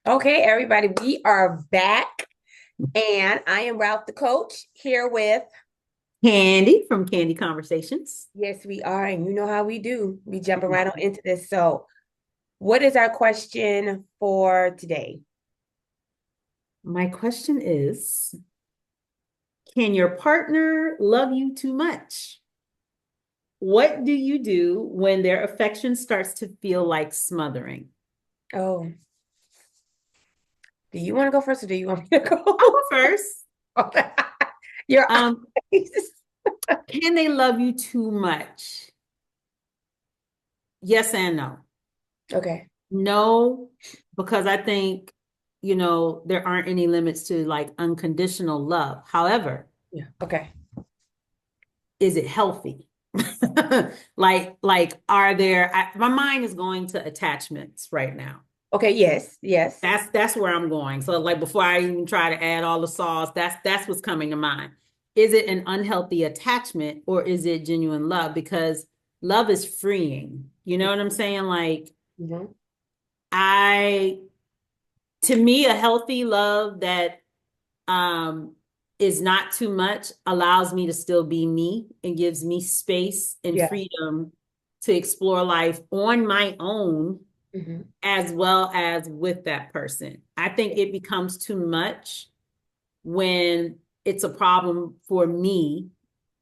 Okay, everybody, we are back, and I am Ralph the coach here with. Candy from Candy Conversations. Yes, we are, and you know how we do. We jumping right on into this. So, what is our question for today? My question is, can your partner love you too much? What do you do when their affection starts to feel like smothering? Oh, do you want to go first, or do you want me to I'll go? go first. Your Um, eyes. can they love you too much? Yes and no. Okay. No, because I think, there aren't any limits to like unconditional love. However, Yeah. Okay. is it healthy? Are there, my mind is going to attachments right now. Okay. Yes. Yes. That's where I'm going. So like before I even try to add all the sauce, that's what's coming to mind. Is it an unhealthy attachment or is it genuine love? Because love is freeing. You know what I'm saying? Like Mhm. I to me, a healthy love that um is not too much allows me to still be me and gives me space and Yeah. freedom to explore life on my own Mhm. as well as with that person. I think it becomes too much when it's a problem for me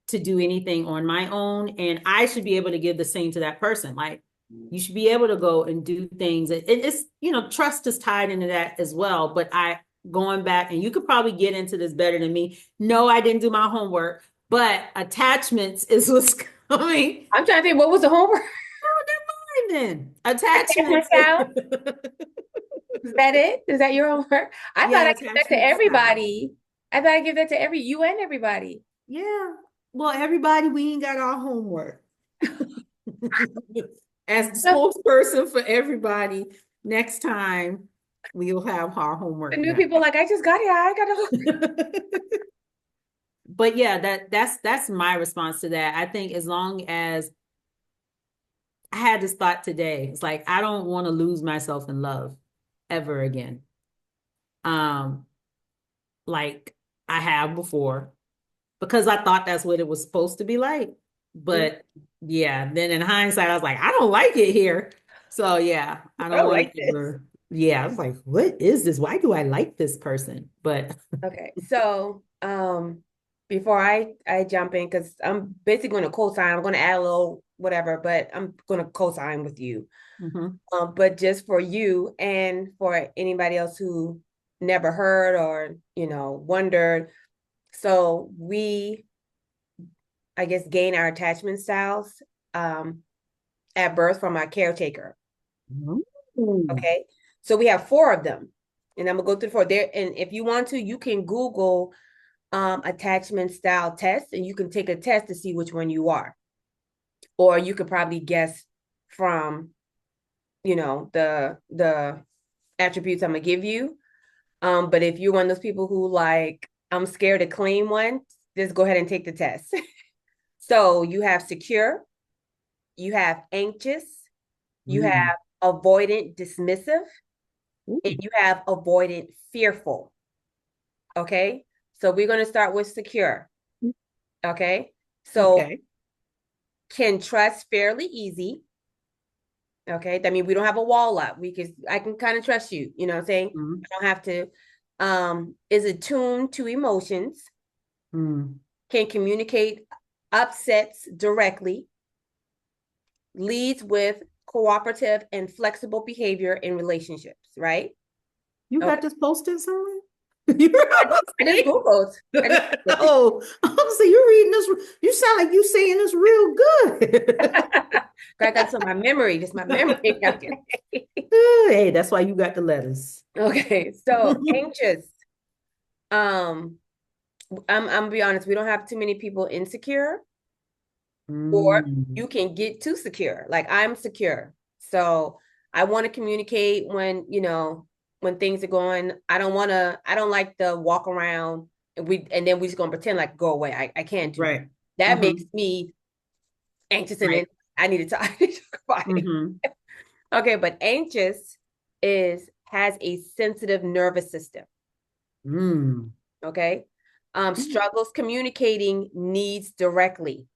to do anything on my own. And I should be able to give the same to that person. Like you should be able to go and do things. It's, trust is tied into that as well. But going back, and you could probably get into this better than me. No, I didn't do my homework, but attachments is what's coming. I'm trying to think. What was the homework? Oh, never mind then. Attachment Attachments. style. Is that it? Is that your homework? I thought Yeah, I gave that to attachment style. everybody. I thought I give that to you and everybody. Yeah. Well, everybody, we ain't got our homework. As the The spokesperson for everybody, next time we'll have our homework new done. people like, I just got here. I got to. But yeah, that's my response to that. I think as long as I had this thought today, it's like I don't want to lose myself in love ever again. Um, like I have before, because I thought that's what it was supposed to be like. But yeah, then in hindsight, I was like, I don't like it here. So yeah, I I don't don't want like to this. ever. Yeah, I was like, what is this? Why do I like this person? But Okay, so before I jump in, because I'm basically going to co-sign. I'm going to add a little whatever, but I'm going to co-sign with you. mhm. But just for you and for anybody else who never heard or wondered, so we, I guess, gain our attachment styles um at birth from our caretaker. Mm. Okay. So we have four of them. And I'm gonna go through the four there. And if you want to, you can Google attachment style test and you can take a test to see which one you are. Or you could probably guess from, the attributes I'm gonna give you. But if you're one of those people who like, I'm scared to claim one, just go ahead and take the test. So you have secure, you have anxious, you Mm. have avoidant dismissive, and Ooh. you have avoidant fearful. Okay. So we're going to start with secure. Okay. So Okay. can trust fairly easy. Okay. That means we don't have a wall up. I can kind of trust you. You know what I'm saying? Mm. I don't have to. Is attuned to emotions, Mm. can communicate upsets directly, leads with cooperative and flexible behavior in relationships, right? You got Okay. this posted somewhere? I just Googled. I just Googled. Oh, I'm saying you're reading this. You sound like you saying this real good. I got some my memory, just my memory. Hey, that's why you got the letters. Okay, so anxious. Um, I'm gonna be honest, we don't have too many people insecure, or Mm. you can get too secure. Like I'm secure. So I want to communicate when things are going. I don't like the walk around. and then we just gonna pretend like go away. I can't do that. Right. That makes Mm-hmm. me anxious and then Right. I need to talk, I need to talk about it. Mm-hmm. Okay, but anxious is has a sensitive nervous system. Mm. Okay. Struggles communicating needs directly.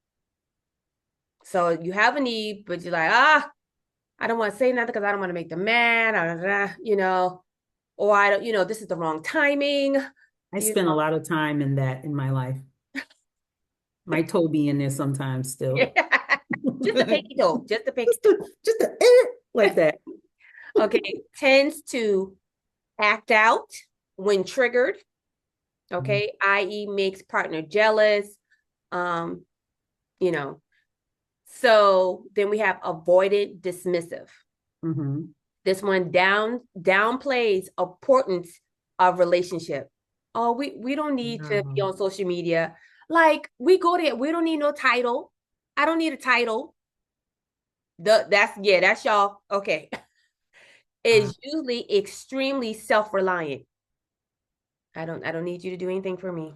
So you have a need, but you're like, I don't want to say nothing because I don't want to make them mad, or I don't, this is the wrong timing, I you spend a know. lot of time in that in my life. My toe be in there sometimes still. Just a pinky toe, just a pinky toe. Just a, like that. Okay, tends to act out when triggered. Okay, i.e., makes partner jealous. Um, you know. So then we have avoidant dismissive. Mm-hmm. This one downplays importance of relationship. Oh, we don't need to be No. on social media. Like we go there, we don't need no title. I don't need a title. That's y'all. Okay. Uh, Is usually extremely self-reliant. I don't need you to do anything for me.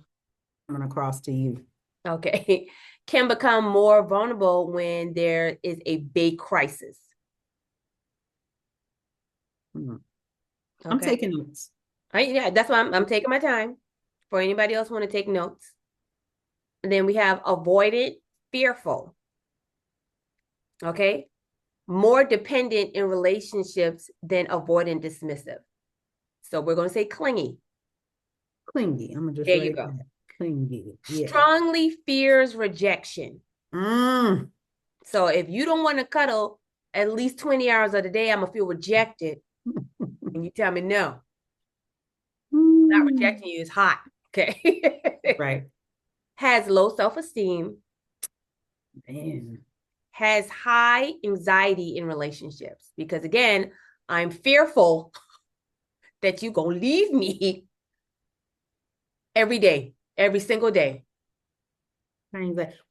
I'm gonna cross to you. Okay. Can become more vulnerable when there is a big crisis. Mm. I'm Okay. taking notes. Yeah, that's why I'm taking my time. For anybody else want to take notes. And then we have avoidant, fearful. Okay. More dependent in relationships than avoidant, dismissive. So we're going to say clingy. Clingy. I'm gonna just There you write go. that. Clingy. Yeah. Strongly fears rejection. Mm. So if you don't want to cuddle at least 20 hours of the day, I'm going to feel rejected. And you tell me, no, not Mm. rejecting you is hot. Okay. Right. Has low self esteem, Man. has high anxiety in relationships. Because again, I'm fearful that you're going to leave me every day, every single day.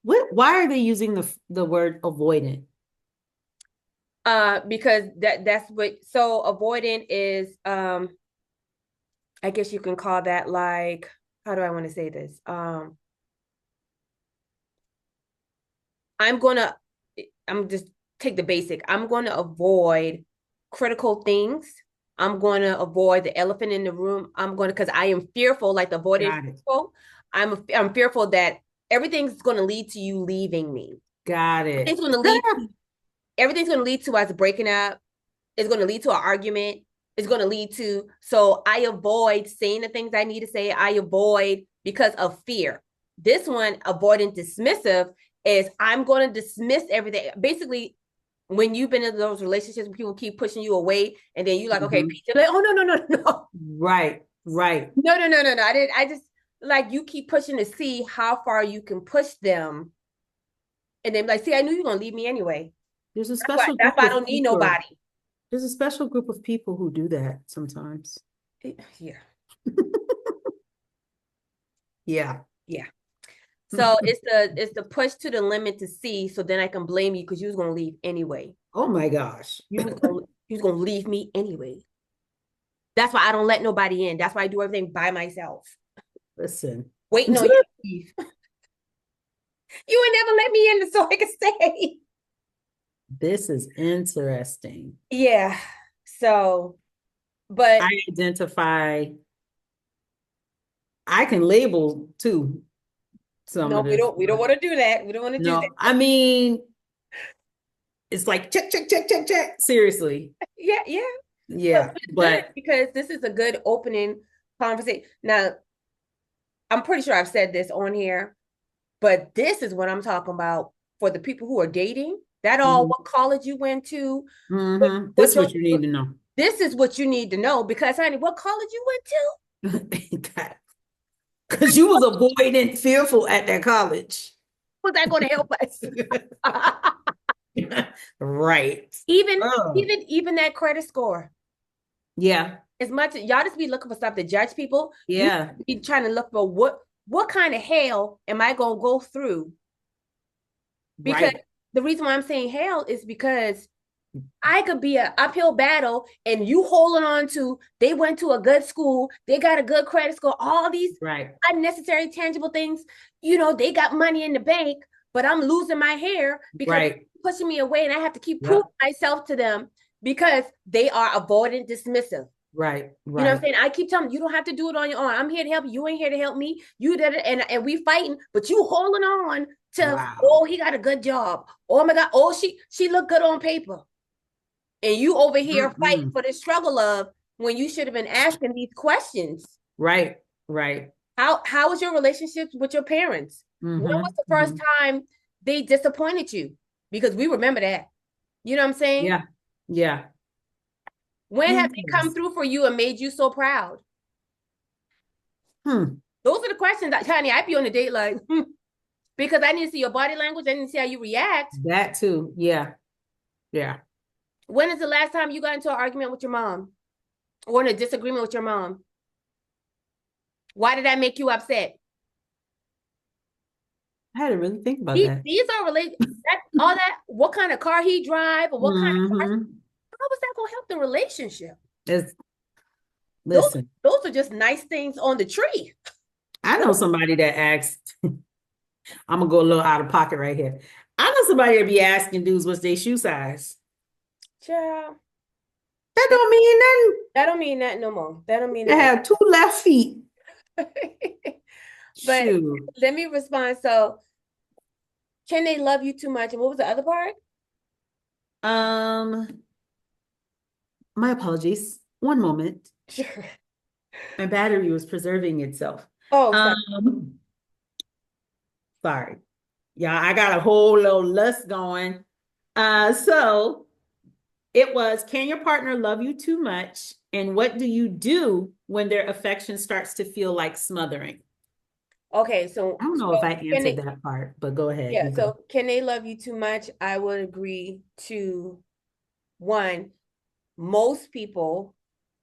What? Why are they using the word avoidant? Because that's what, so avoidant is, I guess you can call that like, how do I want to say this? I'm gonna, I'm just take the basic. I'm going to avoid critical things. I'm going to avoid the elephant in the room. I'm going to, because I am fearful, like the avoidant Got it. fearful. I'm fearful that everything's going to lead to you leaving me. Got Everything's it. going to lead to everything's going to lead to us breaking up. It's going to lead to an argument. It's going to lead to, so I avoid saying the things I need to say. I avoid because of fear. This one, avoidant dismissive, is I'm going to dismiss everything. Basically, when you've been in those relationships, people keep pushing you away, and then you like, okay, Mhm. peace. You're like, oh no, no, no, no, Right. Right. no, no, no, no, no. I just like you keep pushing to see how far you can push them, and then like, see, I knew you were gonna leave me anyway. There's a That's why. special That's group why I of don't need people. nobody. There's a special group of people who do that sometimes. Yeah, Yeah. yeah. So it's the push to the limit to see, so then I can blame you because you was gonna leave anyway. Oh my gosh. You was gonna leave me anyway. That's why I don't let nobody in. That's why I do everything by myself, Listen. waiting on you to leave. You would never let me in so I could stay. This is interesting. Yeah. So, but I identify, I can label too some no, of we this, don't. We don't but want to do that. We don't want to do no, that. I mean, it's like check, check, check, check, check. Seriously. Yeah, yeah. But Yeah. it's good But because this is a good opening conversation. Now, I'm pretty sure I've said this on here, but this is what I'm talking about for the people who are dating. That all mhm, what college you went to, mhm. This what is your what you need to know. this is what you need to know because honey, what college you went to? Because you was avoidant fearful at that college. Was that going to help us? Right. even Oh, even that credit score. yeah. As much as y'all just be looking for stuff to judge people, you Yeah. be trying to look for what kind of hell am I gonna go through? Because Right. the reason why I'm saying hell is because I could be an uphill battle and you holding on to, they went to a good school, they got a good credit score, all these Right. unnecessary tangible things. You know, they got money in the bank, but I'm losing my hair because Right. they're pushing me away and I have to keep proving Yep. myself to them because they are avoidant dismissive. Right. You know what I'm Right. saying? I keep telling them, you don't have to do it on your own. I'm here to help you. You ain't here to help me. You did it, and we fighting, but you holding on to, Wow. oh, he got a good job. Oh my God. Oh, she looked good on paper. And you over here fighting Mm-mm. for the struggle of when you should have been asking these questions. Right. Right. How was your relationships with your parents? When was Mm-hmm. the first Mm-hmm. time they disappointed you? Because we remember that. You know what I'm saying? Yeah. Yeah. When have they come Yes. through for you and made you so proud? Hmm. Those are the questions that, Tanya, I'd be on the date like, because I need to see your body language. I need to see how you react. That too. Yeah. Yeah. When is the last time you got into an argument with your mom or in a disagreement with your mom? Why did that make you upset? I had to really think about that. These are related. That all that. What kind of car he drive, or what kind of car? Mm-hmm. How was that gonna help the relationship? It's, Those listen, those are just nice things on the tree. I know somebody that asked, I'm gonna go a little out of pocket right here. I know somebody that be asking dudes what's their shoe size. Child, That that, don't mean nothing. that don't mean that no more. That don't mean You that. have two left feet. But Shoot. let me respond. So, can they love you too much? And what was the other part? Um, my apologies. One moment. Sure. My battery was preserving itself. Oh, sorry. Um, sorry. Yeah, I got a whole little list going. So it was, can your partner love you too much? And what do you do when their affection starts to feel like smothering? Okay, so I don't know if I can answered they? that part, but go ahead. Yeah. You go. So can they love you too much? I would agree to one. Most people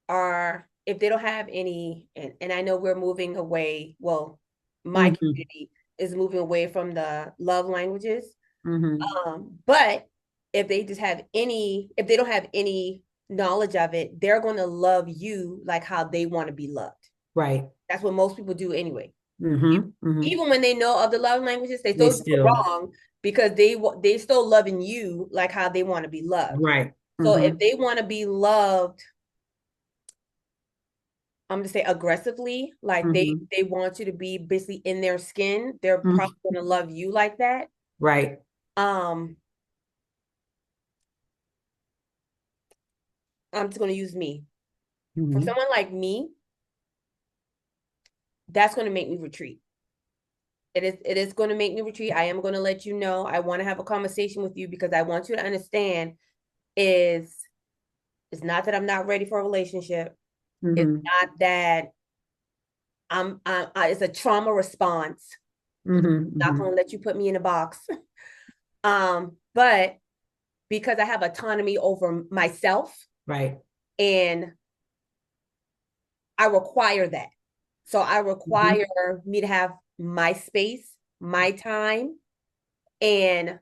are, if they don't have any, and I know we're moving away, well, my Mm-hmm. community is moving away from the love languages. Mm-hmm. But if they just have any, if they don't have any knowledge of it, they're going to love you like how they want to be loved. Right. That's what most people do anyway. Mm-hmm. Mm-hmm. Even when they know of the love languages, they They still do it still, wrong because they still loving you like how they want to be loved. right. So if Mm-hmm. they want to be loved, I'm gonna say aggressively, like Mm-hmm. they want you to be basically in their skin, they're probably Mm-hmm. gonna love you like that. Right. Um, I'm just gonna use me. For Mm-hmm. someone like me, that's gonna make me retreat. It is going to make me retreat. I am going to let you know. I want to have a conversation with you because I want you to understand is it's not that I'm not ready for a relationship. It's Mm-hmm. not that it's a trauma response. Mm-hmm. Not Mm-hmm. going to let you put me in a box. But because I have autonomy over myself Right. and I require that. So I Mm-hmm. require me to have my space, my time, and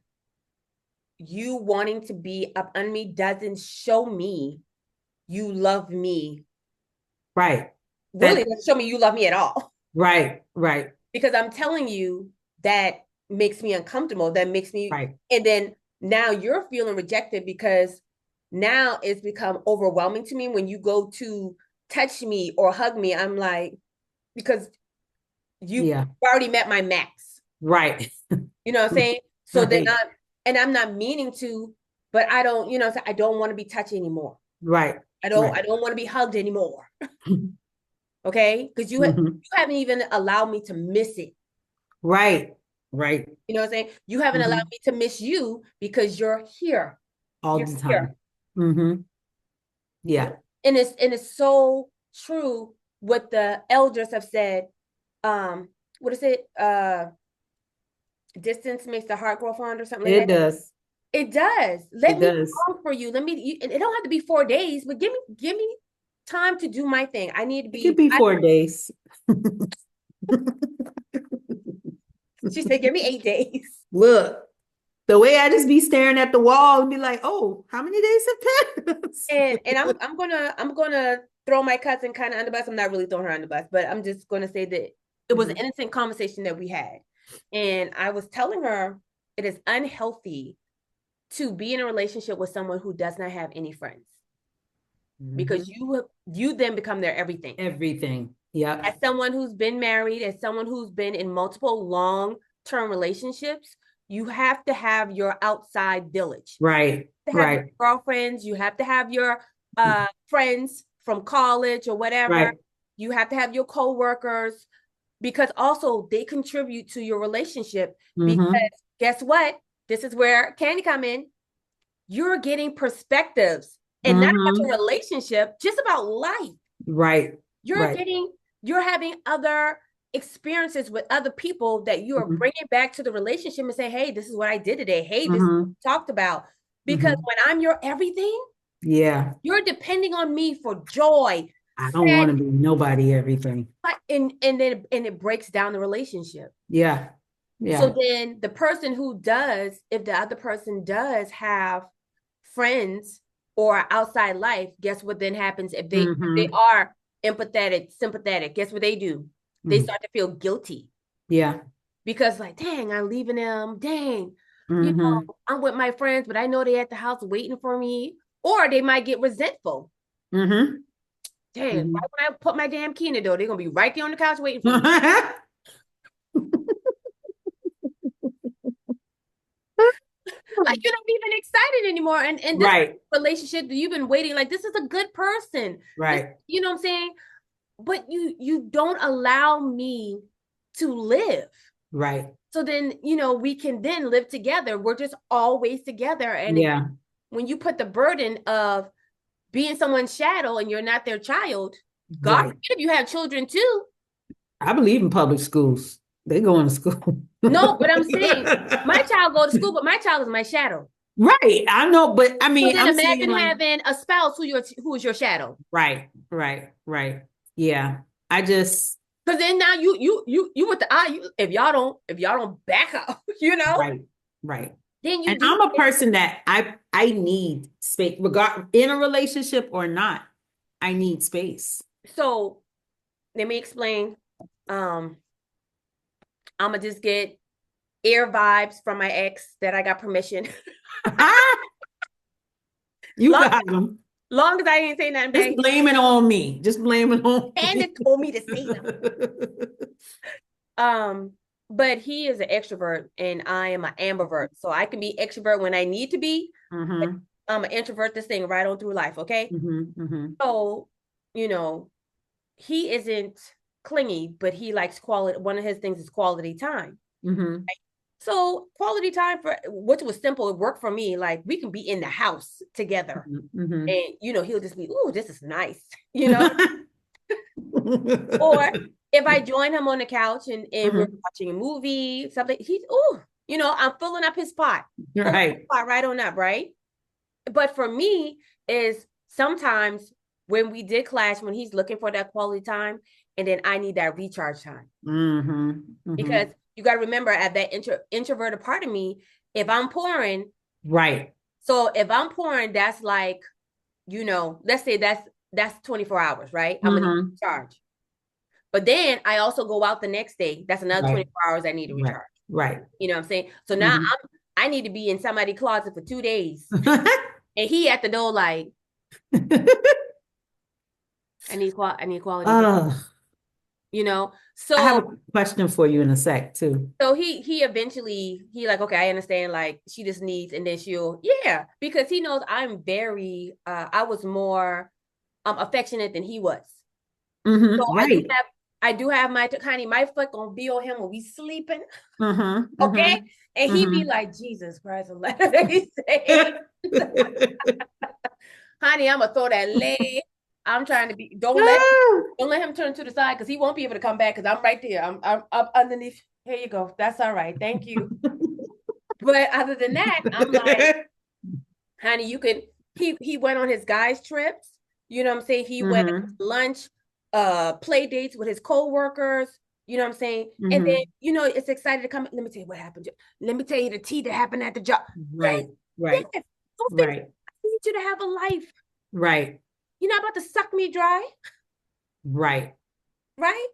you wanting to be up on me doesn't show me you love me. Right. Really That, doesn't show me you love me at all. right. Right. Because I'm telling you that makes me uncomfortable. That makes me, Right. and then now you're feeling rejected because now it's become overwhelming to me when you go to touch me or hug me. I'm like, because you've Yeah. already met my max. Right. You know what I'm saying? So then Right. I'm not meaning to, but I don't, I don't want to be touched anymore. Right. I Right. don't want to be hugged anymore. Okay? Because Mm-hmm. you haven't even allowed me to miss it. Right. Right. You know what I'm saying? You haven't allowed Mm-hmm. me to miss you because you're here. All You're the here. time. Mm-hmm. Yeah. And it's so true what the elders have said. Um, what is it? Distance makes the heart grow fond or something like It that. does. It does. Let It me does. long for you. It don't have to be 4 days, but give me time to do my thing. I need to It could be be 4 days. she said, give me 8 days. Look. The way I just be staring at the wall and be like, oh, how many days have passed? And I'm gonna throw my cousin kind of under the bus. I'm not really throwing her under the bus, but I'm just gonna say that it was an Mhm. innocent conversation that we had. And I was telling her it is unhealthy to be in a relationship with someone who does not have any friends because Mhm. you then become their everything. Everything. Yep. As someone who's been married, as someone who's been in multiple long-term relationships, you have to have your outside village. Right. You have to have your Right. girlfriends, you have to have your friends from college or whatever. Right. You have to have your co-workers because also they contribute to your relationship because Mm-hmm. guess what? This is where Candy come in. You're getting perspectives and not about Mm-hmm. your relationship, just about life. Right. You're Right. getting, you're having other experiences with other people that you are Mm-hmm. bringing back to the relationship and say, hey, this is what I did today. Hey, this is what Mm-hmm. we talked about. Because Mm-hmm. when I'm your everything, Yeah. you're depending on me for joy, I don't want sadness, to be nobody everything. and then it breaks down the relationship. Yeah. So Yeah. then the person who does, if the other person does have friends or outside life, guess what then happens if they Mm-hmm. are empathetic, sympathetic, guess what they do? They Mm. start to feel guilty Yeah. because like, dang, I'm leaving them. Dang, Mm-hmm. I'm with my friends, but I know they at the house waiting for me. Or they might get resentful. Mm-hmm. Dang, Mm-hmm. right when I put my damn key in the door, they're gonna be right there on the couch waiting for me. Like you're not even excited anymore. And this Right. relationship that you've been waiting, like this is a good person. This, Right. you know what I'm saying? But you don't allow me to live. Right. So then, we can then live together. We're just always together. And again, Yeah. when you put the burden of being someone's shadow and you're not their child, God Right. forbid if you have children too. I believe in public schools. They go into school. No, but I'm saying my child go to school, but my child is my shadow. Right. I know, but I So mean, then I'm saying imagine like, having a spouse who is your shadow. right, right, right. Yeah. I just, Because then now you with the eye. If y'all don't back up, right, right. then you And do. I'm a person that I need space, regard in a relationship or not. I need space. So let me explain. Um, I'm gonna just get air vibes from my ex that I got permission. You long, got them. long as I didn't say nothing Just back. blame it on me. Just blame it on Candace me. told me to say them. Um, but he is an extrovert and I am an ambivert. So I can be extrovert when I need to be. Mm-hmm. I'm an introvert this thing right on through life, okay? Mm-hmm. Mm-hmm. So, you know, he isn't clingy, but he likes quality. One of his things is quality time. Mm-hmm. So quality time for which was simple, it worked for me. Like we can be in the house together. Mm-hmm. And he'll just be, "Ooh, this is nice," you know. Or if I join him on the couch and we're Mhm. watching a movie, something, he's, "Ooh," I'm filling up his pot. Filling up his Right. pot right on up, right? But for me, is sometimes when we did clash, when he's looking for that quality time, and then I need that recharge time. Mm-hmm. Because Mm-hmm. you got to remember, at that introverted part of me, if I'm pouring, Right. so if I'm pouring, that's like, let's say that's 24 hours, right? I'm gonna Mm-hmm. recharge. But then I also go out the next day. That's another Right. 24 hours I need to Right. recharge. Right. You know what I'm saying? So now Mm-hmm. I need to be in somebody's closet for 2 days. And he at the door like, I need quality time. Oh, You know? I have So a question for you in a sec too. so he eventually he like, okay, I understand, like she just needs, and then she'll, yeah, because he knows I'm very I was more affectionate than he was. So Mm-hmm. I do Right. have I do have my honey, my foot gonna be on him when we sleeping. Mm-hmm. Okay. And he be Mm-hmm. like, Jesus Christ, let me say, honey, I'm gonna throw that leg. I'm trying to be, don't let him turn to the side because he won't be able to come back because I'm right there. I'm up underneath. Here you go. That's all right. Thank you. But other than that, I'm like, honey, you can. He went on his guys' trips. You know what I'm saying? He went Mm-hmm. to lunch, play dates with his coworkers. You know what I'm saying? And then, Mm-hmm. it's excited to come. Let me tell you what happened. Let me tell you the tea that happened at the job. Man, Right, right, yes, those things, right, I need you to have a life. right, You're not about to suck me dry, right. right?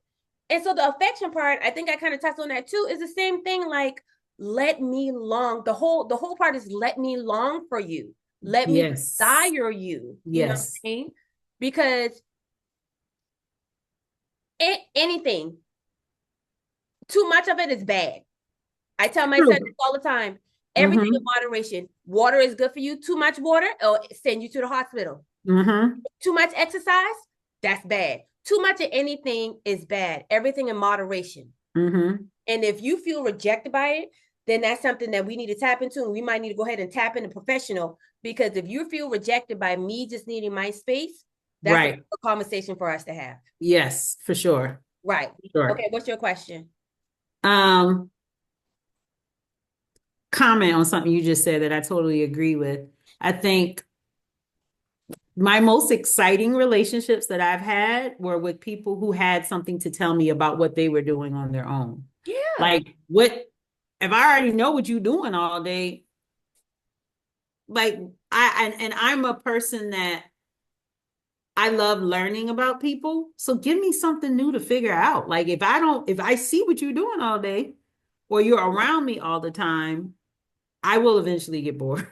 And so the affection part, I think I kind of touched on that too, is the same thing. Like, let me long. The whole part is let me long for you. Let me Yes, desire you. You know what I'm yes. saying? Because anything, too much of it is bad. I tell my son this True. all the time. Everything in Mm-hmm. moderation. Water is good for you. Too much water, it'll send you to the hospital. Mm-hmm. Too much exercise, that's bad. Too much of anything is bad. Everything in moderation. Mm-hmm. And if you feel rejected by it, then that's something that we need to tap into. And we might need to go ahead and tap into professional, because if you feel rejected by me just needing my space, that's Right. a conversation for us to have. Yes, for sure. Right. Sure. Okay. What's your question? Um, Comment on something you just said that I totally agree with. I think my most exciting relationships that I've had were with people who had something to tell me about what they were doing on their own. Yeah. Like, what if I already know what you're doing all day? Like, and I'm a person that I love learning about people. So give me something new to figure out. Like, if I see what you're doing all day or you're around me all the time, I will eventually get bored.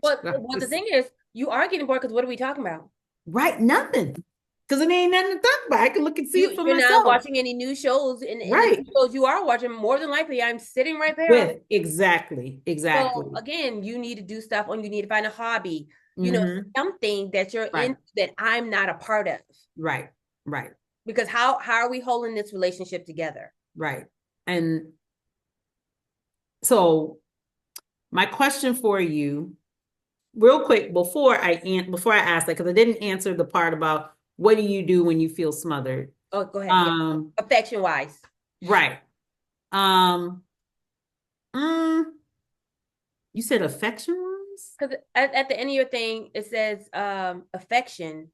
Well, the thing is, you are getting bored because what are we talking about? Right, nothing. Because it ain't nothing to talk about. I can look and see it for You're not myself. watching any new shows, and the Right. new shows you are watching, more than likely, I'm sitting right there. With exactly, So exactly. again, you need to do stuff, or you need to find a hobby, Mm-hmm. something that you're Right, in that I'm not a part of. right, right, Because how are we holding this relationship together? right. And so my question for you, real quick, before I ask that, because I didn't answer the part about what do you do when you feel smothered. Oh, go ahead. Yeah, Um, affection wise, right. Um, mm, you said affection wise? because at the end of your thing it says affection.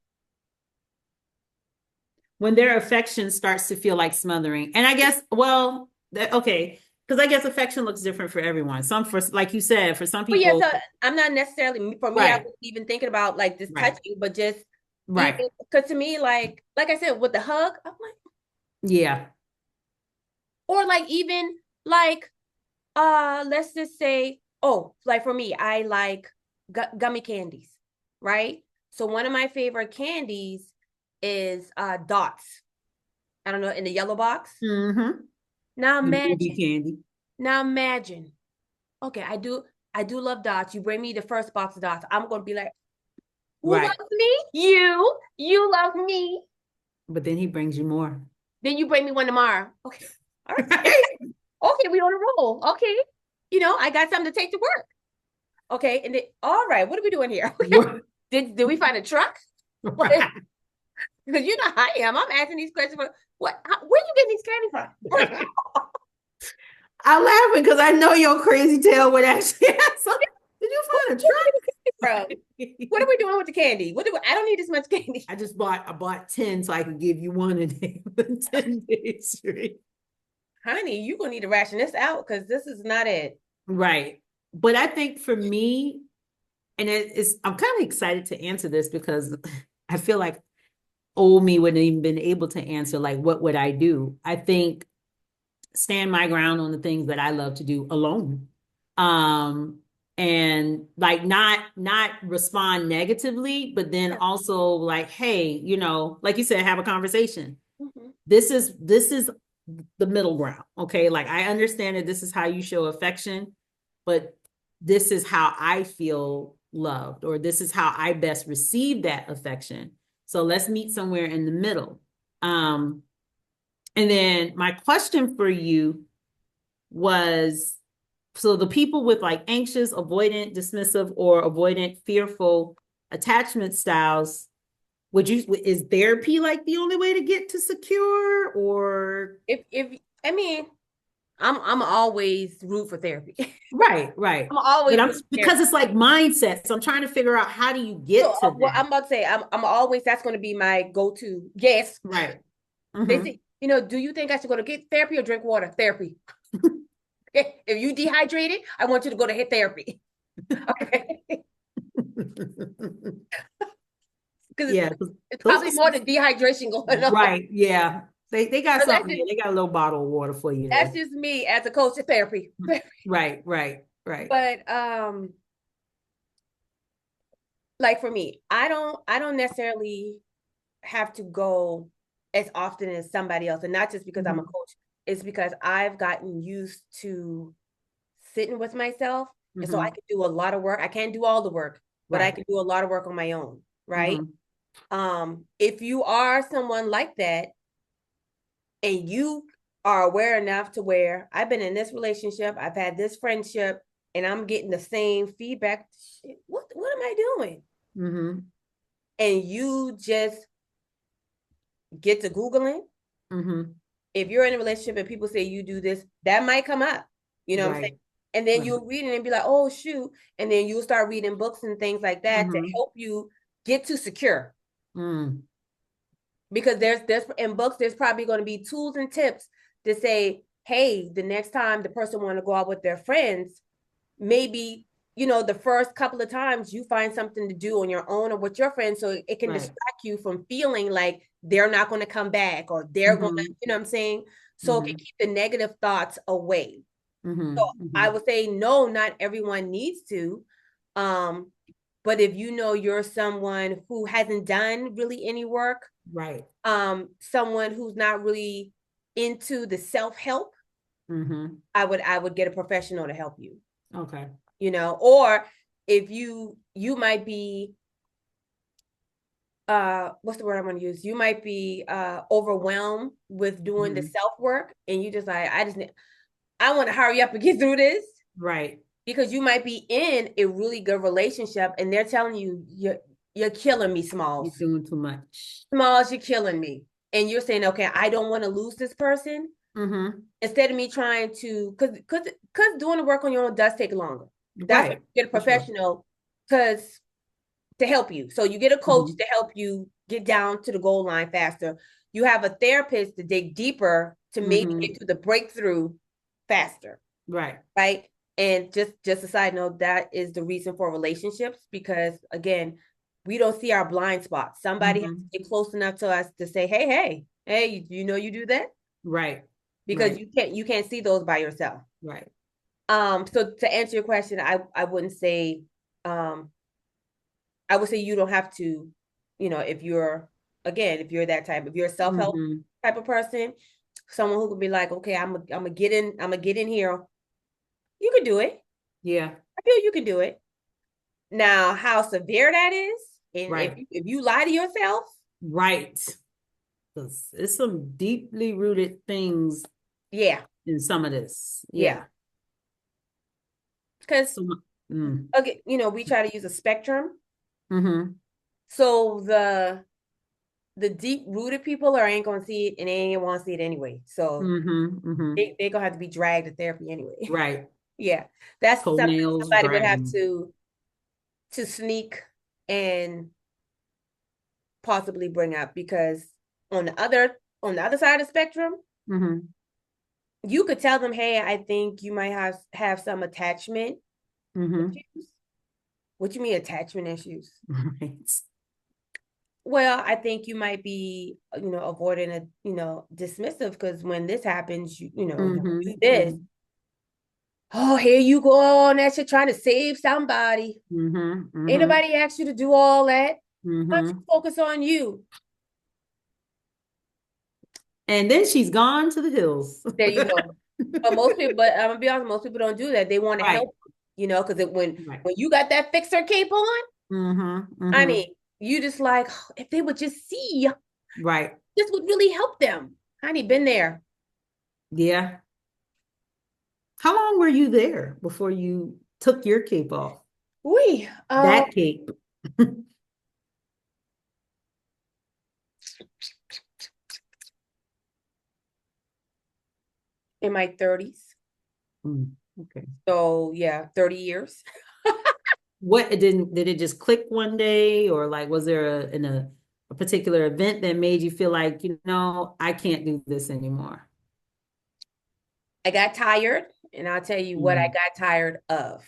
When their affection starts to feel like smothering. And I guess, well, okay, because I guess affection looks different for everyone. Some for, like you said, for some But yeah, people, so I'm not necessarily, for me, I right, wasn't even thinking about like this right, touching, but just right, even because to me, like I said, with the hug, I'm like, yeah, or like even like let's just say, oh, like for me, I like gummy candies, right? So one of my favorite candies is dots. I don't know, in the yellow box. mm-hmm. Now The movie imagine, Candy, now imagine. Okay, I do love dots. You bring me the first box of dots, I'm gonna be like, who right. loves me? You love me. But then he brings you more. Then you bring me one tomorrow. Okay. All right. Right. Okay, we on a roll. Okay. I got something to take to work. Okay. And then, all right, what are we doing here? Okay. Did we find a truck? Because you know how I am. I'm asking these questions for where you getting these candy from? I'm laughing because I know your crazy tail would actually have some. Did you Where find a you getting from? truck? What are we doing with the candy? I don't need this much candy. I bought 10 so I could give you one a day for 10 days straight. Honey, you're gonna need to ration this out because this is not it. Right. But I think for me, and I'm kind of excited to answer this because I feel like old me wouldn't even been able to answer like what would I do? I think stand my ground on the things that I love to do alone. Um and like not respond negatively, but then also like, hey, like you said, have a conversation. Mm-hmm. This is the middle ground. Okay. Like I understand that this is how you show affection, but this is how I feel loved, or this is how I best receive that affection. So let's meet somewhere in the middle. Um, and then my question for you was, so the people with like anxious, avoidant, dismissive, or avoidant, fearful attachment styles, is therapy like the only way to get to secure, or If I mean, I'm always root for therapy. right, right. I'm But always I'm root for because therapy. it's like mindset. So I'm trying to figure out how do you So get to what that? I'm about to say, I'm always, that's going to be my go-to. Yes, Right. they Mm-hmm. see. do you think I should go to get therapy or drink water? Therapy. If you dehydrated, I want you to go to hit therapy. Okay. Because Yeah, it's those probably are more than dehydration going on. right. Yeah. They got So something there. They got a little bottle of water for you that's there. just me as a coach of therapy. Right, right, right. But like for me, I don't necessarily have to go as often as somebody else. And not just because I'm a Mm-hmm. coach, it's because I've gotten used to sitting with myself. And so I Mm-hmm. can do a lot of work. I can't do all the work, but I Right. can do a lot of work on my own, right? Mm-hmm. If you are someone like that and you are aware enough to where I've been in this relationship, I've had this friendship, and I'm getting the same feedback, shit, what am I doing? Mm-hmm. And you just get to Googling. Mm-hmm. If you're in a relationship and people say you do this, that might come up. You know what I'm saying? Right. And then Right. you'll read it and be like, oh shoot. And then you'll start reading books and things like that to Mm-hmm. help you get to secure. Mm. Because there's in books, there's probably going to be tools and tips to say, hey, the next time the person want to go out with their friends, maybe the first couple of times you find something to do on your own or with your friends so it can Right. distract you from feeling like they're not going to come back or they're going to, Mm-hmm. what I'm saying, so it can Mm-hmm. keep the negative thoughts away. So Mm-hmm. I Mm-hmm. would say no, not everyone needs to. um but if you're someone who hasn't done really any work, Right. someone who's not really into the self-help, Mm-hmm. I would get a professional to help you. Okay. Or if you might be, what's the word I'm going to use, you might be overwhelmed with doing the Mm-hmm. self work, and you just like, I want to hurry up and get through this, Right. because you might be in a really good relationship and they're telling you you're killing me, You're Smalls. doing too much. Smalls, you're killing me. And you're saying, okay, I don't want to lose this person. Mm-hmm. Instead of me trying to, because doing the work on your own does take longer. That's why Right. you get a For sure. professional, because to help you. So you get a coach Mm-hmm. to help you get down to the goal line faster. You have a therapist to dig deeper to maybe Mm-hmm. get to the breakthrough faster, Right. right? And just a side note, that is the reason for relationships, because again, we don't see our blind spots. Somebody has Mm-hmm. to get close enough to us to say, hey, you do that, Right. because Right. you can't see those by yourself. Right. So to answer your question, I wouldn't say, um I would say you don't have to, if you're that type, if you're a self-help Mm-hmm. type of person, someone who could be like, okay, I'm gonna get in here. You can do it. Yeah. I feel you can do it. Now, how severe that is, and if Right. if you lie to yourself, Right. 'Cause it's some deeply rooted things yeah, in some of this. Yeah. yeah, because So, mm, again, we try to use a spectrum. mm-hmm. So the deep rooted people ain't gonna see it, and they ain't gonna want to see it anyway. So Mm-hmm. Mm-hmm. they're gonna have to be dragged to therapy anyway. Right. Yeah, that's something Toenails somebody would have dragging. to sneak and possibly bring up, because on the other side of the spectrum, Mm-hmm. you could tell them, hey, I think you might have some attachment Mm-hmm. issues. What you mean attachment issues? Right. Well, I think you might be, avoiding a, dismissive, because when this happens, you Mm-hmm. do this. Mm-hmm. Oh, here you go on that shit trying to save somebody. Mm-hmm. Ain't Mm-hmm. nobody asked you to do all that. Why don't you Mm-hmm. focus on you? And then she's gone to the hills. There you go. But I'm gonna be honest, most people don't do that. They want to Right. help, because when Right. when you got that fixer cape on, Mm-hmm. I Mm-hmm. mean, you just like, "Oh, if they would just see, Right. this would really help them." Honey, been there. Yeah. How long were you there before you took your cape off? We That cape. in my 30s. Mm, okay. So yeah, 30 years. What it didn't did it just click one day or like was there a in a a particular event that made you feel like, I can't do this anymore? I got tired, and I'll tell you what I Mm-hmm. got tired of.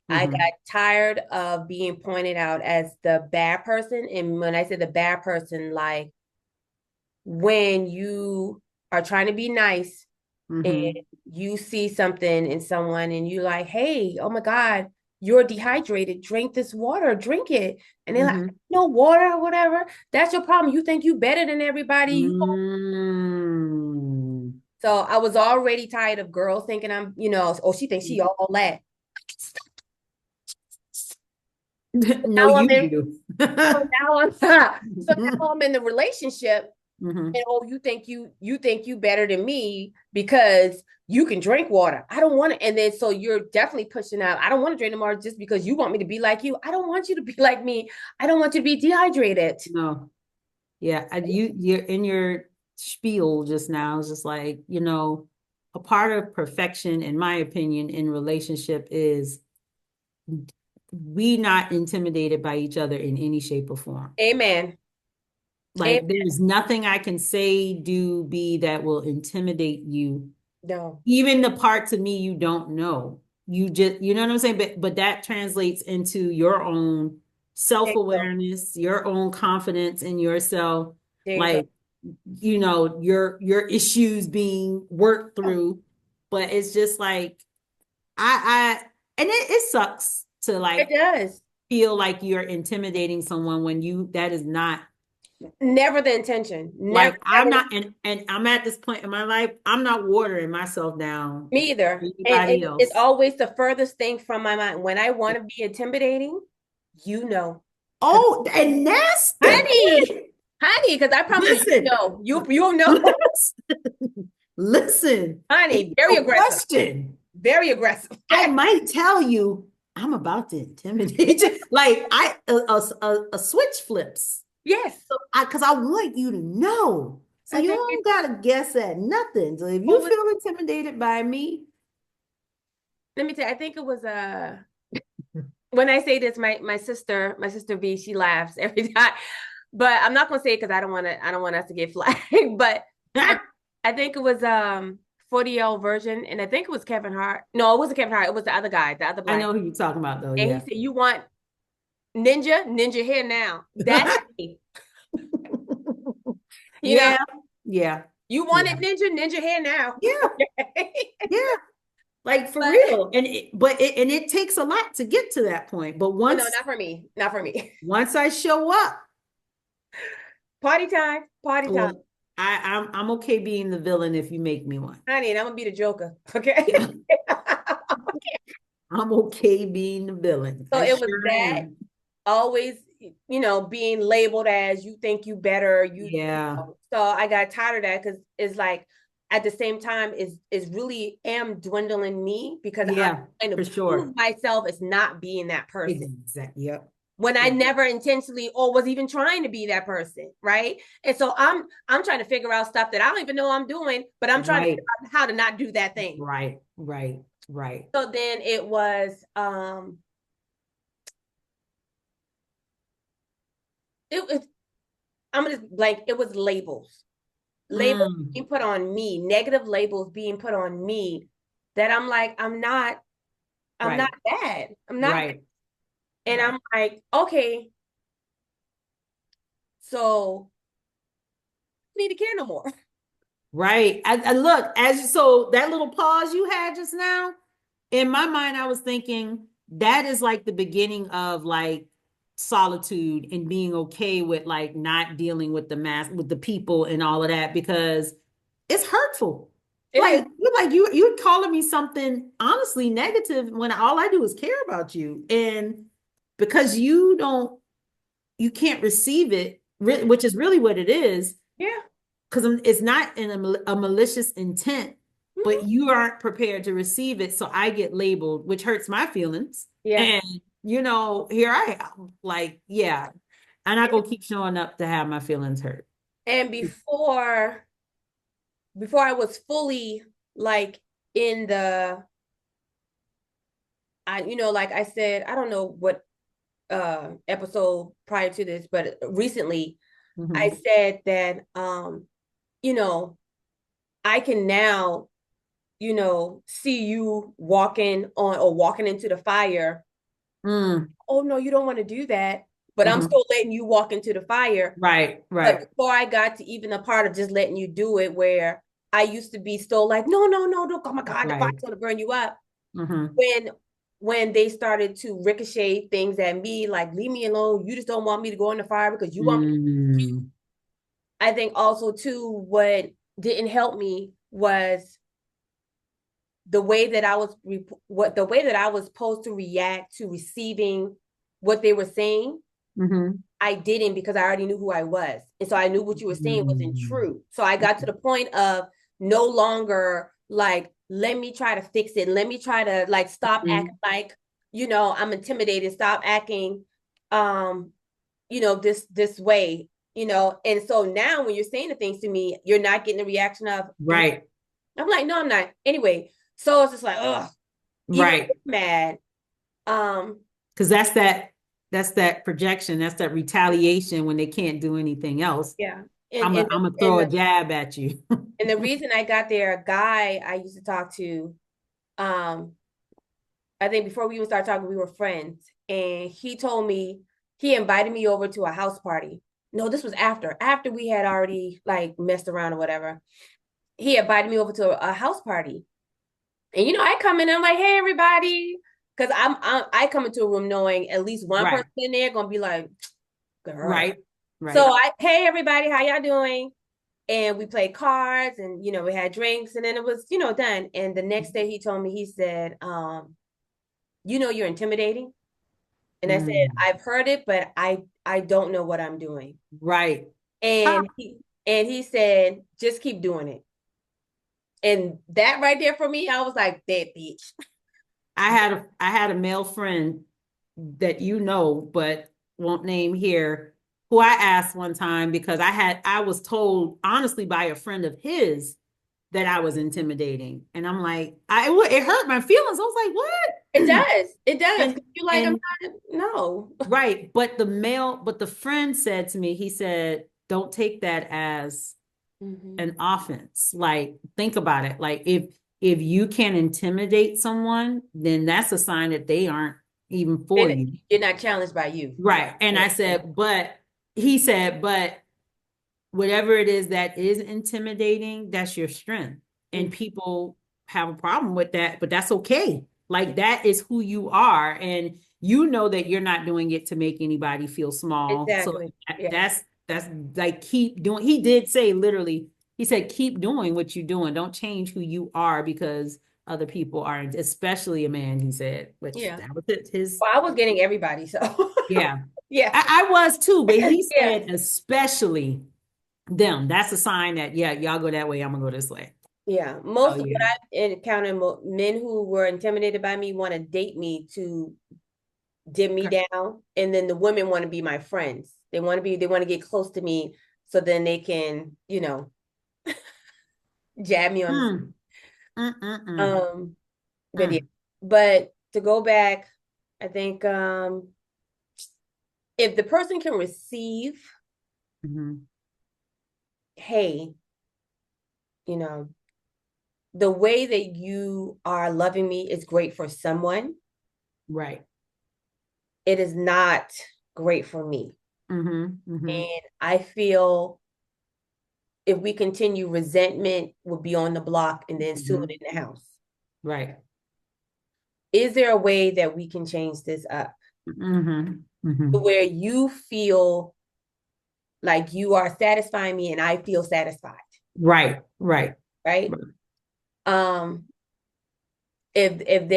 I Mm-hmm. got tired of being pointed out as the bad person. And when I say the bad person, like when you are trying to be nice and Mm-hmm. you see something in someone and you like, hey, oh my God, you're dehydrated. Drink this water, drink it. And they're like, Mm-hmm. no water or whatever. That's your problem. You think you better than everybody. Mm. So I was already tired of girls thinking I'm, oh, she thinks she all that. No, Now I'm you in, do. so now I'm so now I'm in the relationship. Mm-hmm. And oh, you think you better than me because you can drink water. I don't want to. And then so you're definitely pushing out. I don't want to drink no more just because you want me to be like you. I don't want you to be like me. I don't want you to be dehydrated. No. Yeah, you're in your spiel just now. It's just like, a part of perfection, in my opinion, in relationship is we not intimidated by each other in any shape or form. Amen. Amen. Like there's nothing I can say, do, be that will intimidate you. No. Even the parts of me you don't know. You just, you know what I'm saying? But that translates into your own There you go. self-awareness, your own confidence in yourself, There you go. like your issues being worked through. But it's just like I and it sucks to It like does. feel like you're intimidating someone when that is not Never the intention. Never, like I'm never. not, and I'm at this point in my life, I'm not watering myself down Me either. for And anybody it's else. always the furthest thing from my mind. When I want to be intimidating, you know. Because Oh, and that's the honey, thing. honey, because I promise you, Listen, you'll know. listen, ain't Honey, very no aggressive. question. Very aggressive. I might tell you I'm about to intimidate you. Like a switch flips. Yes. So because I want you to know. So I you think it don't gotta guess at nothing. So if you was, feel intimidated by me, let me tell you, I think it was when I say this, my sister B, she laughs every time. But I'm not gonna say it because I don't want us to get flagged. But I I think it was 40-year-old version, and I think it was Kevin Hart. No, it wasn't Kevin Hart, it was the other guy, the other I black. know who you're talking about though. And he Yeah. said, you want ninja here now. That's me. You know, Yeah, yeah, you yeah, wanted ninja here now. yeah, Okay. yeah. Like for But real. And it takes a lot to get to that point. But oh no, once not for me. Not for me. once I show up, Party time. Party time. well, I'm okay being the villain if you make me one. Honey, and I'm gonna be the Joker. Okay. Yeah, I'm okay being the villain. So I it was sure that am. always, being labeled as you think you better, Yeah, so I got tired of that because it's like at the same time is really am dwindling me because I'm yeah, trying for to prove sure. myself as not being that person Exactly. Yep. when I Yep. never intentionally or was even trying to be that person, right? And so I'm trying to figure out stuff that I don't even know I'm doing, but I'm trying to Right. figure out how to not do that thing. Right. Right. Right. So then it was it was I'm gonna just blank, it was labels Mm, being put on me, negative labels being put on me that I'm like, I'm not right. bad. I'm not bad. Right. And Right. I'm like, okay, so I need to care no more. Right. I look so that little pause you had just now, in my mind, I was thinking that is like the beginning of like solitude and being okay with like not dealing with the mass with the people and all of that because it's hurtful. It is. Like you're calling me something honestly negative when all I do is care about you. And because you can't receive it, which is really what it is Yeah. because it's not in a malicious intent, but Mhm. you aren't prepared to receive it. So I get labeled, which hurts my feelings. Yeah. And, here I am. Like, yeah, I'm not going to keep showing up to have my feelings hurt. And before I was fully like in the like I said, I don't know what episode prior to this, but recently I Mm-hmm. said that, you know, I can now, see you walking on or walking into the fire. Mm, Oh no, you don't want to do that, but I'm hmm. still letting you walk into the fire. Right, But right, before I got to even the part of just letting you do it, where I used to be still like, no, no, no, no, oh my God, the fire's right. gonna burn you up. Mm-hmm. When they started to ricochet things at me, like leave me alone, you just don't want me to go in the fire because you want me. Mm, I think also too, what didn't help me was the way that I was the way that I was supposed to react to receiving what they were saying. mm-hmm. I didn't, because I already knew who I was. And so I knew what you were saying wasn't Mm, true. So I got to the point of no longer like, let me try to fix it. Let me try to like stop acting mm. like, I'm intimidated. Stop acting this way. And so now when you're saying the things to me, you're not getting the reaction of, Right, I'm like, no, I'm not. Anyway, so it's just like, ugh, even right. mad. Um, Because that's that projection, that's that retaliation when they can't do anything else. yeah. I'm And gonna and throw a jab at you. And the reason I got there, a guy I used to talk to, um, I think before we even started talking, we were friends. And he told me, he invited me over to a house party. No, this was after we had already like messed around or whatever. He invited me over to a house party. And I come in and I'm like, hey everybody. Cause I come into a room knowing at least one Right, person in there gonna be like, girl. right, So right. hey everybody, how y'all doing? And we played cards, and we had drinks, and then it was done. And the next day he told me, he said, you're intimidating. And I said, Mm, I've heard it, but I don't know what I'm doing. right. Ah, And he said, just keep doing it. And that right there for me, I was like, that bitch. I had a male friend that but won't name here, who I asked one time because I was told honestly by a friend of his that I was intimidating, and I'm like, it hurt my feelings. I was like, It what? does. It does. and 'Cause you're like, I'm and not, no. right, but the friend said to me, he said, don't take that as Mm-hmm. an offense. Like, think about it. Like, if you can intimidate someone, then that's a sign that they aren't even for you. You're not challenged by you. Right. And I said, but he said, but whatever it is that is intimidating, that's your strength. And Mm-hmm. people have a problem with that, but that's okay. Like, that is who you are. And you know that you're not doing it to make anybody feel small. So Exactly. Yeah. that's like, keep doing. He did say, literally, he said, keep doing what you're doing. Don't change who you are because other people aren't, especially a man, he said, which Yeah. that was his. Well, I was getting everybody, so Yeah. yeah. I was too, but he Yeah. said especially them. That's a sign that, yeah, y'all go that way, I'm gonna go this way. Yeah, Oh most of what yeah. I've encountered, men who were intimidated by me want to date me to dim me Okay. down, and then the women want to be my friends. They want to get close to me, so then they can, jab me on. Mm, mm, mm, mm, Um, but yeah, mm. but to go back, I think if the person can receive, Mhm. hey, you know, the way that you are loving me is great for someone. Right. It is not great for me. Hmm. Hmm. And I feel if we continue, resentment will be on the block and then soon Hmm. in the house. Right. Is there a way that we can change this up Hmm. to Hmm. where you feel like you are satisfying me and I feel satisfied, Right. Right. right? Right. Um, if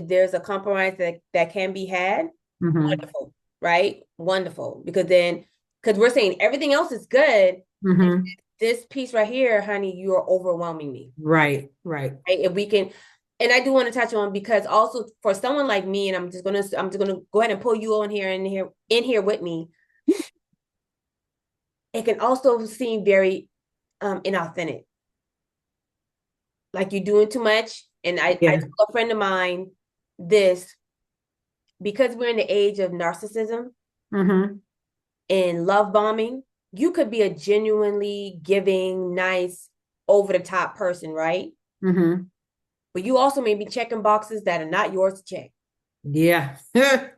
there's a compromise that can be had, Hmm. wonderful, right? Wonderful. Because we're saying everything else is good. Hmm. This piece right here, honey, you are overwhelming me. Right. Right. Right? If we can, and I do want to touch on, because also for someone like me, and I'm just gonna go ahead and pull you on here and in here with me. It can also seem very inauthentic, like you're doing too much. And I Yeah. told a friend of mine this, because we're in the age of narcissism Hmm. and love bombing. you could be a genuinely giving, nice, over the top person, right? Mm-hmm. But you also may be checking boxes that are not yours to check. Yeah. That's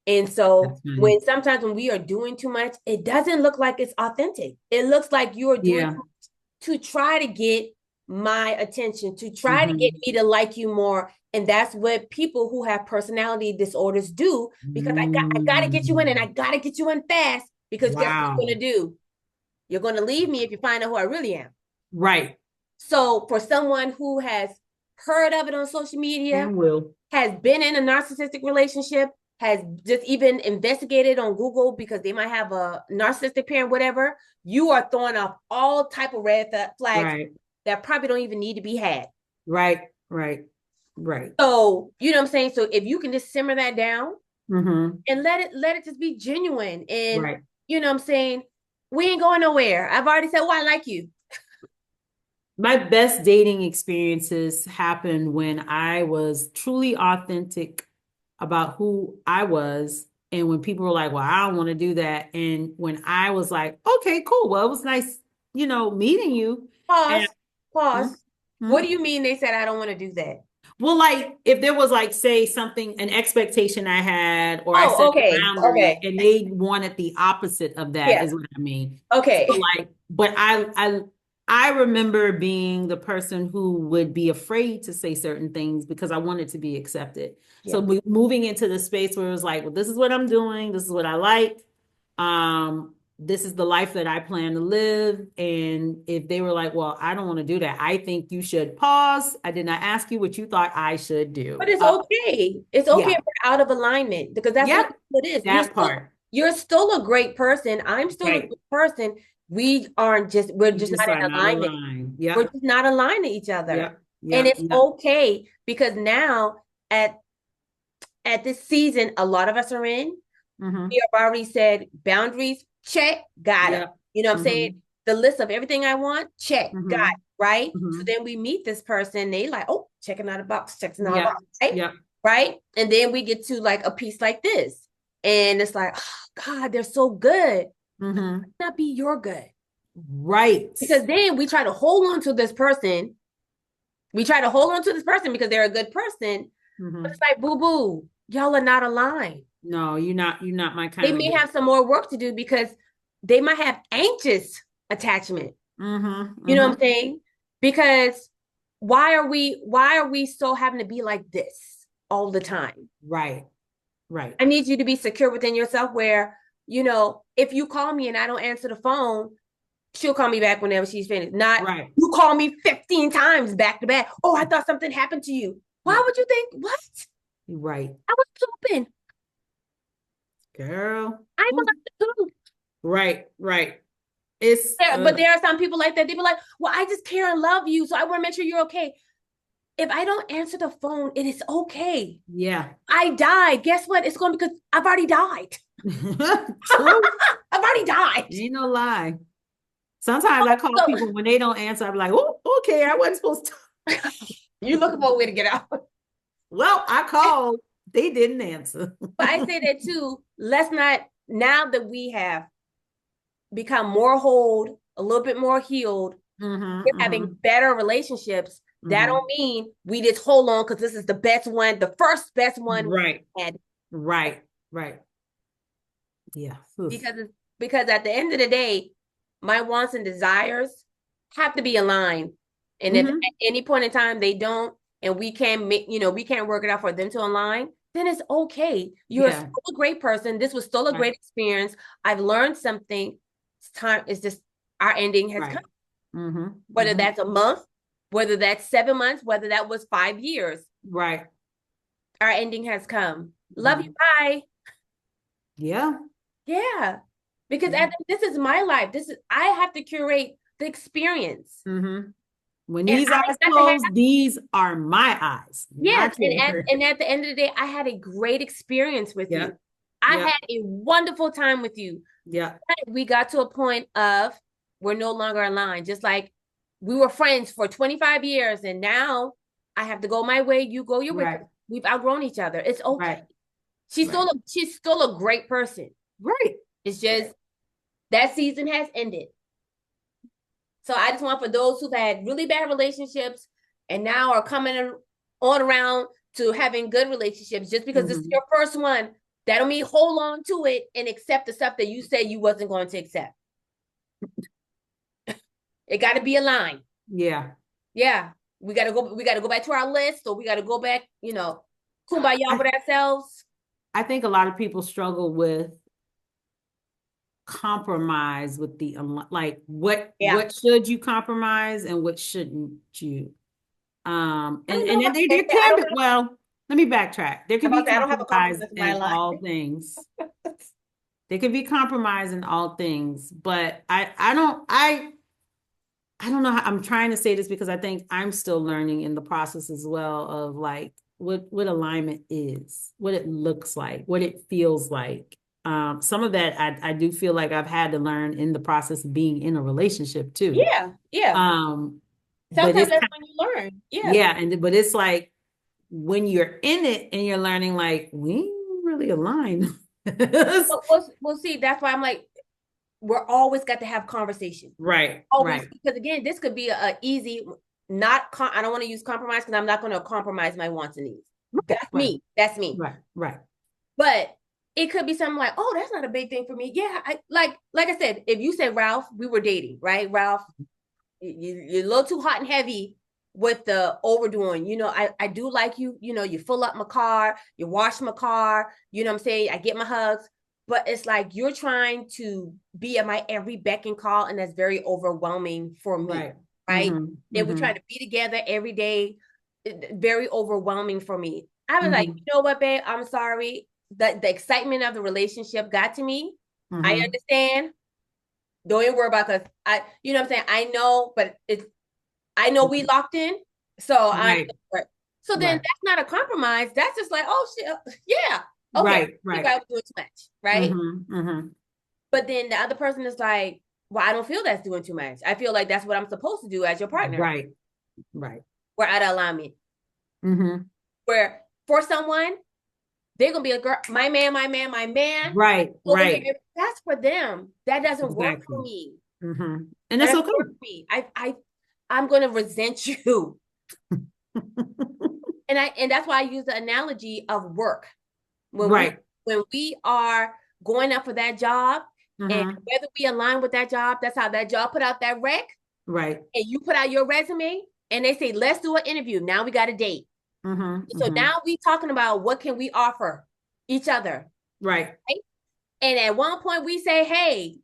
And so funny. when sometimes when we are doing too much, it doesn't look like it's authentic. It looks like you are doing Yeah. to try to get my attention, to try to get Mm-hmm. me to like you more. And that's what people who have personality disorders do, because I got to get you in, and I Mm. got to get you in fast, because guess what you're Wow. going to do? You're going to leave me if you find out who I really am. Right. So for someone who has heard of it on social media, And will. has been in a narcissistic relationship, has just even investigated on Google because they might have a narcissistic parent, whatever, you are throwing off all type of red flags Right. that probably don't even need to be had. Right. Right. Right. So, you know what I'm saying? So if you can just simmer that down Mm-hmm. and let it just be genuine, and Right. you know what I'm saying? We ain't going nowhere. I've already said, oh, I like you. My best dating experiences happened when I was truly authentic about who I was. And when people were like, well, I don't want to do that. And when I was like, okay, cool. Well, it was nice, meeting you. And Pause. hmm, Pause. hmm. What do you mean they said I don't want to do that? Well, like if there was like, say, something, an expectation I had, or I Oh, set a okay. boundary Okay. and they wanted the opposite of that, Yeah. is what I mean. So Okay. like, but I remember being the person who would be afraid to say certain things because I wanted to be accepted. So Yeah. moving into the space where it was like, well, this is what I'm doing, this is what I like. This is the life that I plan to live. And if they were like, well, I don't want to do that, I think you should pause. I did not ask you what you thought I should But do. it's okay. It's okay Yeah. if we're out of alignment, because that's Yep. what it is. That part. You're still a great person. I'm still a Right. great person. We're We just just not are in not alignment. aligned. We're Yep. just not aligned to each other. Yep. And Yep. it's Yep. okay, because now at at this season, a lot of us are in. Mm-hmm. We have already said boundaries, check, got them. Yep. You know what I'm saying? Mm-hmm. The list of everything I want, check, got Mm-hmm. it, right? So Mm-hmm. then we meet this person, they like, oh, checking out a box, checking out a Yep. box, right? Yep. Right? And then we get to like a piece like this. And it's like, oh God, they're so good. But it Mm-hmm. might not be your good. Right. Because then we try to hold on to this person. We try to hold on to this person because they're a good person. But Mm-hmm. it's like, boo-boo, y'all are not aligned. No, you're not my They kind of may date. have some more work to do because they might have anxious attachment. Mm-hmm. You know what Mm-hmm. I'm saying? Because why are we so having to be like this all the time? Right. Right. I need you to be secure within yourself, where, if you call me and I don't answer the phone, she'll call me back whenever she's finished. Not Right. you call me 15 times back to back. Oh, I thought something happened to you. Why Yeah. would you think? What? Right. I was open. Girl. I Ooh. was. Right. Right. It's But there are some people like that. They be like, well, I just care and love you, so I want to make sure you're okay. If I don't answer the phone, it is okay. yeah. I died. Guess what? It's going because I've already died. True. I've already died. Ain't no lie. Sometimes I call So people when they don't answer. I'm like, oh, okay, I wasn't supposed to. you're looking for a way to get out. But Well, I called. They didn't answer. I say that too. Let's not, now that we have become more whole, a little bit more healed, we're Mm-hmm, having mm-hmm, better relationships. That mm-hmm. don't mean we just hold on because this is the best one, the first best one Right, we had. right, right. Yeah. Oof. Because at the end of the day, my wants and desires have to be aligned. And if at Mm-hmm. any point in time they don't, and we can't work it out for them to align, then it's okay. You're Yeah. still a great person. This was still a Right, great experience. I've learned something. It's time. It's just our ending has come. right. Mm-hmm, Whether mm-hmm. that's a month, whether that's 7 months, whether that was 5 years, Right. our ending has come. Love you. Mm-hmm. Bye. Yeah. Yeah. Because Yeah. this is my life. I have to curate the experience. Mm-hmm. When And these I eyes got to have, close, these are my eyes, yes, not and yours. at the end of the day, I had a great experience with you. Yep. I Yep. had a wonderful time with you. Yep. We got to a point of we're no longer aligned. Just like we were friends for 25 years, and now I have to go my way, you go your way. Right. We've outgrown each other. It's okay. Right. She's still Right. a, she's still a great person. Right. It's just Right. That season has ended. So I just want for those who've had really bad relationships and now are coming on around to having good relationships, just because this is Mhm. your first one, that don't mean hold on to it and accept the stuff that you said you wasn't going to accept. It got to be aligned. Yeah. Yeah, we got to go back to our list, or we got to go back, kumbaya I with ourselves. I think a lot of people struggle with compromise with the like Yeah. what should you compromise and what shouldn't you? I don't know And if then there I can don't be, well, let me backtrack. There I'm can about be to say I don't have a compromise compromise in my in life. all things. There can be compromise in all things, but I don't know how, I'm trying to say this because I think I'm still learning in the process as well of like what alignment is, what it looks like, what it feels like. Some of that I do feel like I've had to learn in the process of being in a relationship too. Yeah, yeah. Um, but Sometimes it's that's when you learn. Yeah. yeah, and but it's like when you're in it and you're learning like we ain't really aligned. We'll see. That's why I'm like, we're always got to have conversation. Right, Always, right, because again, this could be a easy, not. I don't want to use compromise because I'm not going to compromise my wants and needs. right, That's right, me. That's me. right, right. But it could be something like, oh, that's not a big thing for me. Yeah, I like I said, if you said Ralph, we were dating, right? Ralph, you're a little too hot and heavy with the overdoing. I do like you. You fill up my car, you wash my car. You know what I'm saying? I get my hugs, but it's like you're trying to be at my every beck and call, and that's very overwhelming for me, Right. right? Mm-hmm. And we're trying Mm-hmm. to be together every day. Very overwhelming for me. I was like, Mm-hmm. you know what, babe? I'm sorry. The excitement of the relationship got to me. I Mm-hmm. understand. Don't even worry about, because you know what I'm saying? I know we locked in, so I'm Right. so then Right. that's not a compromise. That's just like, oh shit, yeah, okay. I Right. think Right. I was doing too much, right? Mm-hmm. Mm-hmm. But then the other person is like, well, I don't feel that's doing too much. I feel like that's what I'm supposed to do as your partner. Right. Right. We're out of alignment. Mm-hmm. Where for someone, they're gonna be a girl, my man, my man, my man Right. over Right. here. That's for them. That doesn't work for Exactly. me. Mm-hmm. And That that's doesn't okay. work for me. I'm gonna resent you. And that's why I use the analogy of work. When we Right. when we are going up for that job, and Mm-hmm. whether we align with that job, that's how that job put out that rec, Right. and you put out your resume, and they say, let's do an interview. Now we got a date. Mm-hmm. So Mm-hmm. now we talking about what can we offer each other. Right. Right? And at one point we say, hey,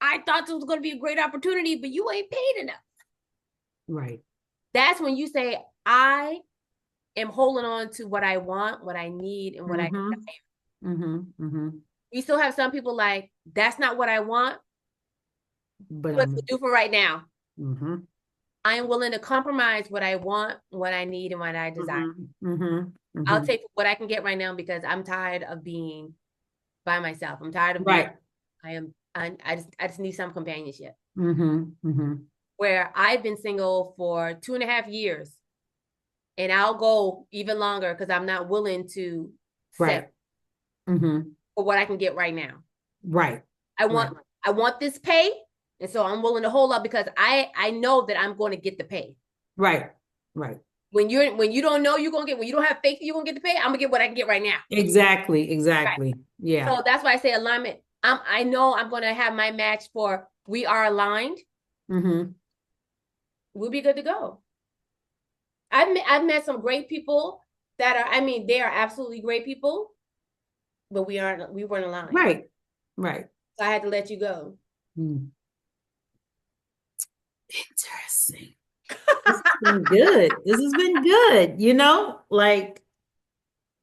I thought this was going to be a great opportunity, but you ain't paid enough. Right. That's when you say, I am holding on to what I want, what I need, and what I Mm-hmm. desire. Mm-hmm. Mm-hmm. We still have some people like, that's not what I want, But but to do for right now. mm-hmm. I am willing to compromise what I want, what I need, and what I desire. Mm-hmm. Mm-hmm. I'll Mm-hmm. take what I can get right now because I'm tired of being by myself. I'm tired of being, Right. I just need some companionship. Mm-hmm. Mm-hmm. Where I've been single for 2.5 years, and I'll go even longer because I'm not willing to Right. settle Mm-hmm. for what I can get right now. Right. I Right. want I want this pay, and so I'm willing to hold up because I know that I'm going to get the pay. Right. Right. When you don't know you're gonna get, when you don't have faith you're gonna get the pay, I'm gonna get what I can get right now. Exactly. Right. Exactly. Yeah. So that's why I say alignment. I know I'm gonna have my match for we are aligned. Mm-hmm. We'll be good to go. I've met some great people that are, I mean, they are absolutely great people, but we weren't aligned. Right. Right. So I had to let you go. Hmm. Interesting. This has been good. This has been good. Like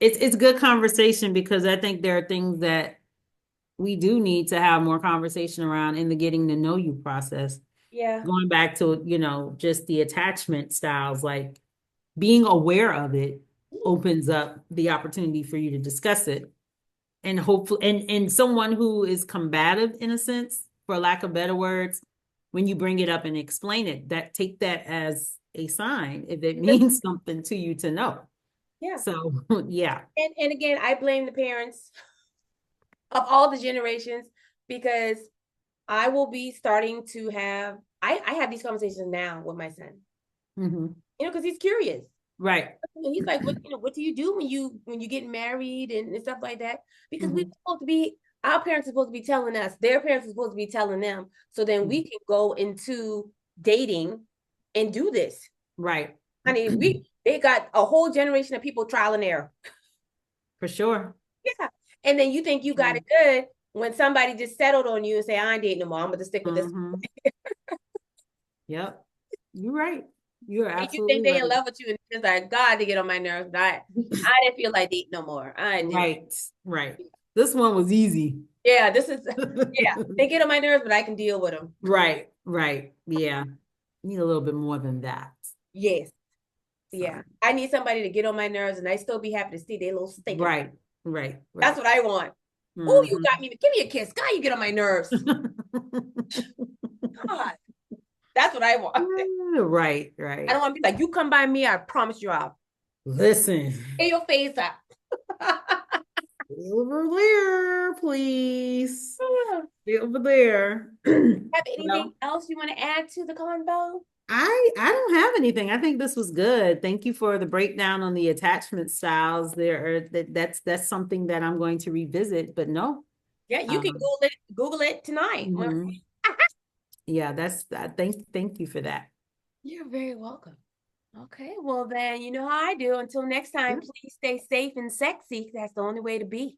it's good conversation because I think there are things that we do need to have more conversation around in the getting to know you process. Yeah. Going back to, just the attachment styles, like being aware of it opens up the opportunity for you to discuss it. And hopefully and someone who is combative in a sense, for lack of better words, when you bring it up and explain it, that take that as a sign if it means something to you to know. Yeah. So yeah. And again, I blame the parents of all the generations because I will be starting to have, I have these conversations now with my son, Mhm. because he's curious. Right. And he's like, what do you do when you get married and stuff like that? Because we're Mhm. supposed to be, our parents are supposed to be telling us, their parents are supposed to be telling them, so then we can go into dating and do this. Right. Honey, they got a whole generation of people trial and error. For sure. Yeah. And then you think you got it good when somebody just settled on you and say, I ain't dating no more. I'm gonna stick with this. Mhm. Yep. You're right. You're And you think absolutely they in right. love with you, and it's like, God, they get on my nerves. But I didn't feel like dating no more. I didn't. Right. Right. This one was easy. Yeah, this is, yeah, they get on my nerves, but I can deal with them. Right. Right. Yeah. Need a little bit more than that. Yes. So, Yeah. I need somebody to get on my nerves and I still be happy to see their little stinking. right. Right. That's Right. what I want. Oh, you Mhm. got me. Give me a kiss. God, you get on my nerves. God. That's what I want. Right. I Right. don't want to be like, you come by me, I promise you I'll Listen, pay your face up. over there, please. Stay over there. Have anything Well, else you want to add to the convo? I don't have anything. I think this was good. Thank you for the breakdown on the attachment styles. That's something that I'm going to revisit. But no, Yeah, you can um, Google it tonight. mhm. Yeah, that's that. Thank you for that. You're very welcome. Okay, well then you know how I do. Until next time, Yeah. please stay safe and sexy. That's the only way to be.